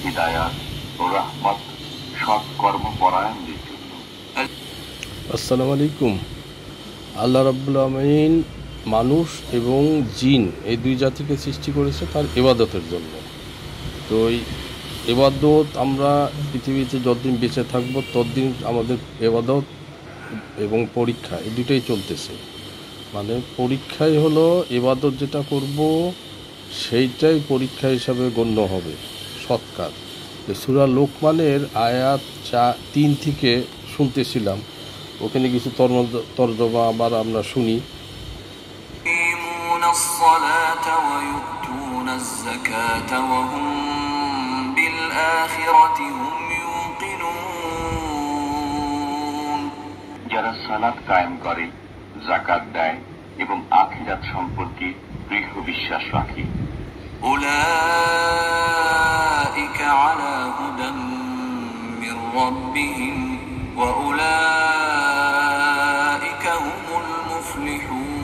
হিদায়াত ও রাহমত সৎ কর্মপরায়ণদের জন্য। আসসালামু আলাইকুম। আল্লাহ রাব্বুল আলামিন মানুষ এবং জিন এই দুই জাতিকে সৃষ্টি করেছে তার ইবাদতের জন্য। তো এই ইবাদত আমরা পৃথিবীতে যতদিন বেঁচে থাকবো ততদিন আমাদের ইবাদত এবং পরীক্ষা এই দুটোই চলতেছে। মানে পরীক্ষাই হলো ইবাদত যেটা করব সেইটাই পরীক্ষা হিসাবে গণ্য হবে সৎ কাজ। সূরা লোকমানের আয়াত 3 থেকে শুনতেছিলাম, ওখানে কিছু তর্জমা আবার আমরা শুনি। যারা সালাত কায়েম করে, যাকাত দেয় এবং আখিরাত সম্পর্কে দৃঢ় বিশ্বাস রাখে, উলাইকা আলা হুদাম মির রাব্বিহিম ওয়া উলাইকা হুমুল মুফলিহুন।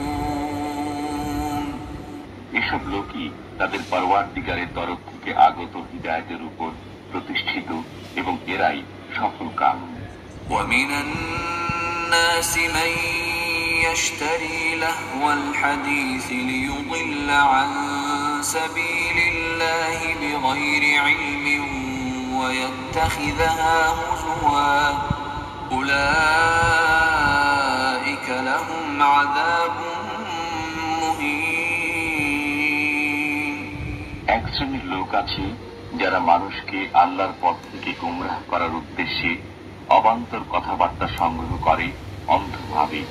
এসব লোকই তাদের পরওয়ারদিগারের তরফ থেকে আগত হিদায়াতের উপর প্রতিষ্ঠিত এবং এরাই সফল কাম। ওয়া মিনান নাসি মান يشتري لهو الحديث ليضل عن سبيل الله بغير علم ويتخذها هزوا أولئك لهم عذاب مهين। এক শ্রেণীর লোক আছে যারা মানুষকে আল্লাহর পথ থেকে গোমরাহ করার উদ্দেশ্যে অবান্তর কথাবার্তা সংগ্রহ করে অন্ধভাবে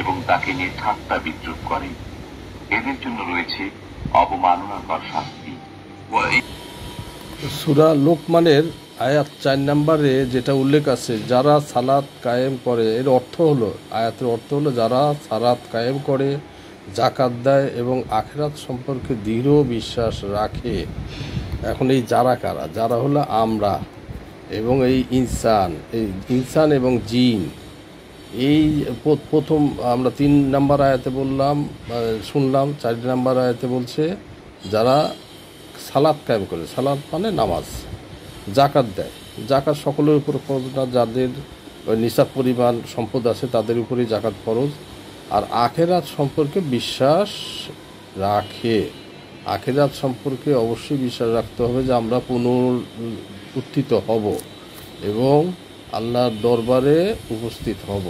এবং তাকে নিয়ে ঠাট্টা বিদ্রুপ করে। এদের জন্য রয়েছে অবমাননাকর শাস্তি। সূরা লোকমানের আয়াত 4 নম্বরে যেটা উল্লেখ আছে, যারা সালাত কায়েম করে, এর অর্থ হলো, আয়াতের অর্থ হলো যারা সালাত কায়েম করে, যাকাত দেয় এবং আখিরাত সম্পর্কে দৃঢ় বিশ্বাস রাখে। এখন এই যারা কারা? যারা হলো আমরা এবং এই ইনসান এবং জিন। এই প্রথম আমরা 3 নম্বর আয়াতে শুনলাম, 4 নম্বর আয়াতে বলছে যারা সালাত কায়েম করে, সালাত মানে নামাজ, যাকাত দেয়। যাকাত সকলের উপর ফরজ না, যাদের নিসাব পরিমাণ সম্পদ আছে তাদের উপরেই যাকাত ফরজ। আর আখিরাত সম্পর্কে বিশ্বাস রাখে। আখিরাত সম্পর্কে অবশ্যই বিশ্বাস রাখতে হবে যে আমরা পুনরুত্থিত হব এবং আল্লাহর দরবারে উপস্থিত হব।